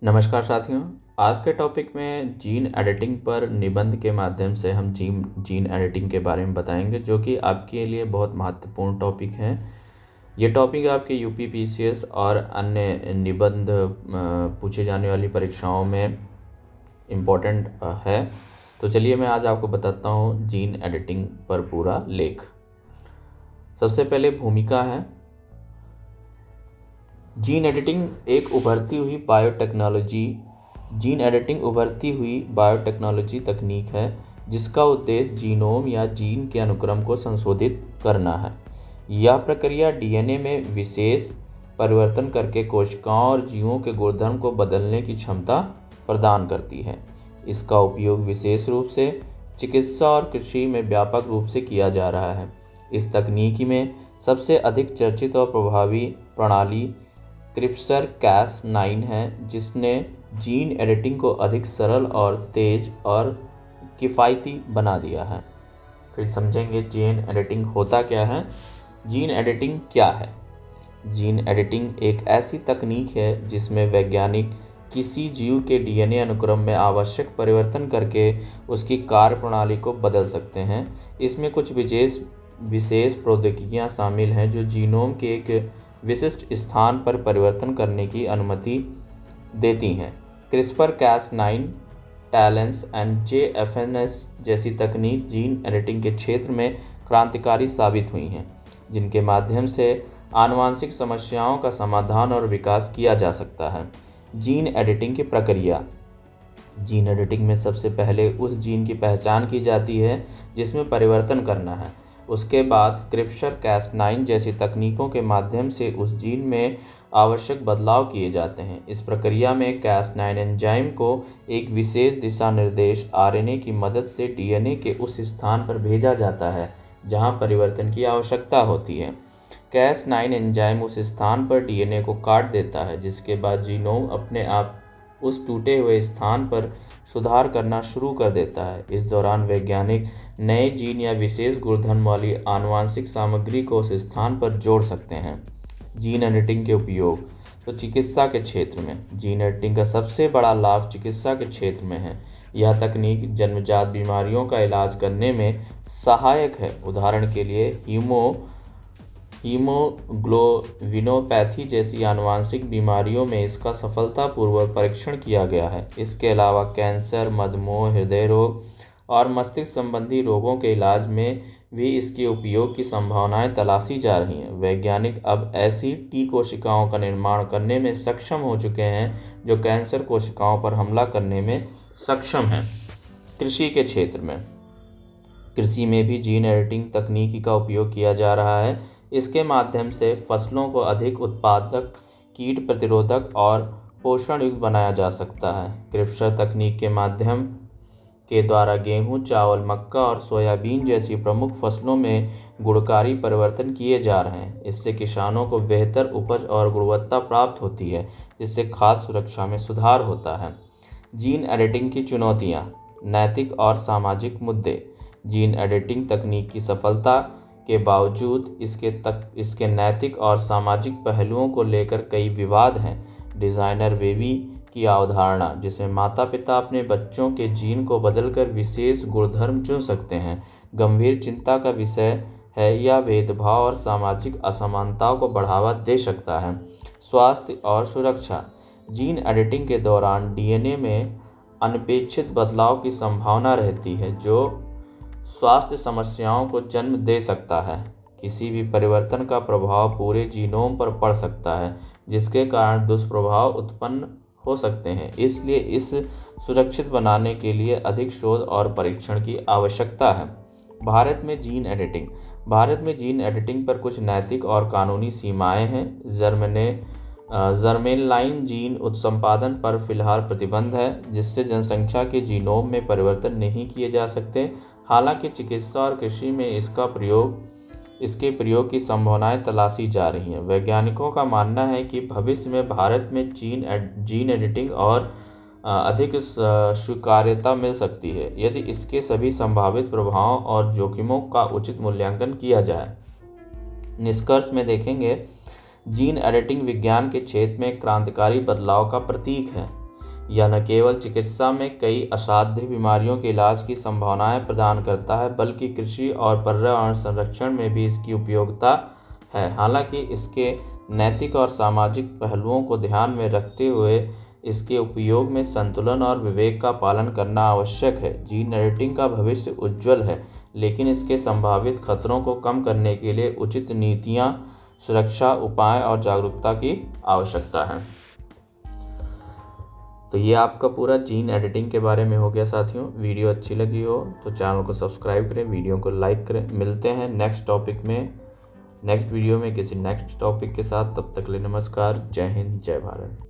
नमस्कार साथियों। आज के टॉपिक में जीन एडिटिंग पर निबंध के माध्यम से हम जीन एडिटिंग के बारे में बताएंगे, जो कि आपके लिए बहुत महत्वपूर्ण टॉपिक है। ये टॉपिक आपके यूपी पीसीएस और अन्य निबंध पूछे जाने वाली परीक्षाओं में इम्पोर्टेंट है। तो चलिए मैं आज आपको बताता हूँ जीन एडिटिंग पर पूरा लेख। सबसे पहले भूमिका है। जीन एडिटिंग उभरती हुई बायोटेक्नोलॉजी तकनीक है जिसका उद्देश्य जीनोम या जीन के अनुक्रम को संशोधित करना है। यह प्रक्रिया डीएनए में विशेष परिवर्तन करके कोशिकाओं और जीवों के गुणधर्म को बदलने की क्षमता प्रदान करती है। इसका उपयोग विशेष रूप से चिकित्सा और कृषि में व्यापक रूप से किया जा रहा है। इस तकनीक में सबसे अधिक चर्चित और प्रभावी प्रणाली क्रिस्पर-cas9 है, जिसने जीन एडिटिंग को अधिक सरल और तेज और किफ़ायती बना दिया है। फिर समझेंगे जीन एडिटिंग होता क्या है। जीन एडिटिंग क्या है? जीन एडिटिंग एक ऐसी तकनीक है जिसमें वैज्ञानिक किसी जीव के डीएनए अनुक्रम में आवश्यक परिवर्तन करके उसकी कार्यप्रणाली को बदल सकते हैं। इसमें कुछ विशेष प्रौद्योगिकियां शामिल हैं जो जीनोम के एक विशिष्ट स्थान पर परिवर्तन करने की अनुमति देती हैं। क्रिस्पर-cas9, टैलेंस एंड जेएफएनएस जैसी तकनीक जीन एडिटिंग के क्षेत्र में क्रांतिकारी साबित हुई हैं, जिनके माध्यम से आनुवंशिक समस्याओं का समाधान और विकास किया जा सकता है। जीन एडिटिंग की प्रक्रिया। जीन एडिटिंग में सबसे पहले उस जीन की पहचान की जाती है जिसमें परिवर्तन करना है। उसके बाद क्रिस्पर-cas9 जैसी तकनीकों के माध्यम से उस जीन में आवश्यक बदलाव किए जाते हैं। इस प्रक्रिया में cas9 एंजाइम को एक विशेष दिशा निर्देश आरएनए की मदद से डीएनए के उस स्थान पर भेजा जाता है जहां परिवर्तन की आवश्यकता होती है। cas9 एंजाइम उस स्थान पर डीएनए को काट देता है, जिसके बाद जीनोम अपने आप उस टूटे हुए स्थान पर सुधार करना शुरू कर देता है। इस दौरान वैज्ञानिक नए जीन या विशेष गुणधर्म वाली आनुवंशिक सामग्री को उस स्थान पर जोड़ सकते हैं। जीन एडिटिंग के उपयोग। तो चिकित्सा के क्षेत्र में जीन एडिटिंग का सबसे बड़ा लाभ चिकित्सा के क्षेत्र में है। यह तकनीक जन्मजात बीमारियों का इलाज करने में सहायक है। उदाहरण के लिए हीमोग्लोबिनोपैथी जैसी आनुवंशिक बीमारियों में इसका सफलतापूर्वक परीक्षण किया गया है। इसके अलावा कैंसर, मधुमेह, हृदय रोग और मस्तिष्क संबंधी रोगों के इलाज में भी इसके उपयोग की संभावनाएं तलाशी जा रही हैं। वैज्ञानिक अब ऐसी टी कोशिकाओं का निर्माण करने में सक्षम हो चुके हैं जो कैंसर कोशिकाओं पर हमला करने में सक्षम हैं। कृषि के क्षेत्र में कृषि में भी जीन एडिटिंग तकनीकी का उपयोग किया जा रहा है। इसके माध्यम से फसलों को अधिक उत्पादक, कीट प्रतिरोधक और पोषण युक्त बनाया जा सकता है। क्रिस्पर तकनीक के माध्यम के द्वारा गेहूं, चावल, मक्का और सोयाबीन जैसी प्रमुख फसलों में गुणकारी परिवर्तन किए जा रहे हैं। इससे किसानों को बेहतर उपज और गुणवत्ता प्राप्त होती है, जिससे खाद्य सुरक्षा में सुधार होता है। जीन एडिटिंग की चुनौतियां। नैतिक और सामाजिक मुद्दे। जीन एडिटिंग तकनीक की सफलता के बावजूद इसके नैतिक और सामाजिक पहलुओं को लेकर कई विवाद हैं। डिज़ाइनर बेबी की अवधारणा, जिसमें माता-पिता अपने बच्चों के जीन को बदलकर विशेष गुणधर्म चुन सकते हैं, गंभीर चिंता का विषय है। यह भेदभाव और सामाजिक असमानताओं को बढ़ावा दे सकता है। स्वास्थ्य और सुरक्षा। जीन एडिटिंग के दौरान डीएनए में अनपेक्षित बदलाव की संभावना रहती है, जो स्वास्थ्य समस्याओं को जन्म दे सकता है। किसी भी परिवर्तन का प्रभाव पूरे जीनोम पर पड़ सकता है, जिसके कारण दुष्प्रभाव उत्पन्न हो सकते हैं। इसलिए इस सुरक्षित बनाने के लिए अधिक शोध और परीक्षण की आवश्यकता है। भारत में जीन एडिटिंग पर कुछ नैतिक और कानूनी सीमाएं हैं। जर्मेनलाइन जीन उत्संपादन पर फिलहाल प्रतिबंध है, जिससे जनसंख्या के जीनोम में परिवर्तन नहीं किए जा सकते। हालांकि चिकित्सा और कृषि में इसके प्रयोग की संभावनाएं तलाशी जा रही हैं। वैज्ञानिकों का मानना है कि भविष्य में भारत में जीन एडिटिंग और अधिक स्वीकार्यता मिल सकती है, यदि इसके सभी संभावित प्रभावों और जोखिमों का उचित मूल्यांकन किया जाए। निष्कर्ष में देखेंगे, जीन एडिटिंग विज्ञान के क्षेत्र में क्रांतिकारी बदलाव का प्रतीक है। यह न केवल चिकित्सा में कई असाध्य बीमारियों के इलाज की संभावनाएं प्रदान करता है, बल्कि कृषि और पर्यावरण संरक्षण में भी इसकी उपयोगिता है। हालांकि इसके नैतिक और सामाजिक पहलुओं को ध्यान में रखते हुए इसके उपयोग में संतुलन और विवेक का पालन करना आवश्यक है। जीन एडिटिंग का भविष्य उज्जवल है, लेकिन इसके संभावित खतरों को कम करने के लिए उचित नीतियां, सुरक्षा उपाय और जागरूकता की आवश्यकता है। तो ये आपका पूरा जीन एडिटिंग के बारे में हो गया साथियों। वीडियो अच्छी लगी हो तो चैनल को सब्सक्राइब करें, वीडियो को लाइक करें। मिलते हैं नेक्स्ट टॉपिक में, नेक्स्ट वीडियो में किसी नेक्स्ट टॉपिक के साथ। तब तक के लिए नमस्कार। जय हिंद, जय भारत।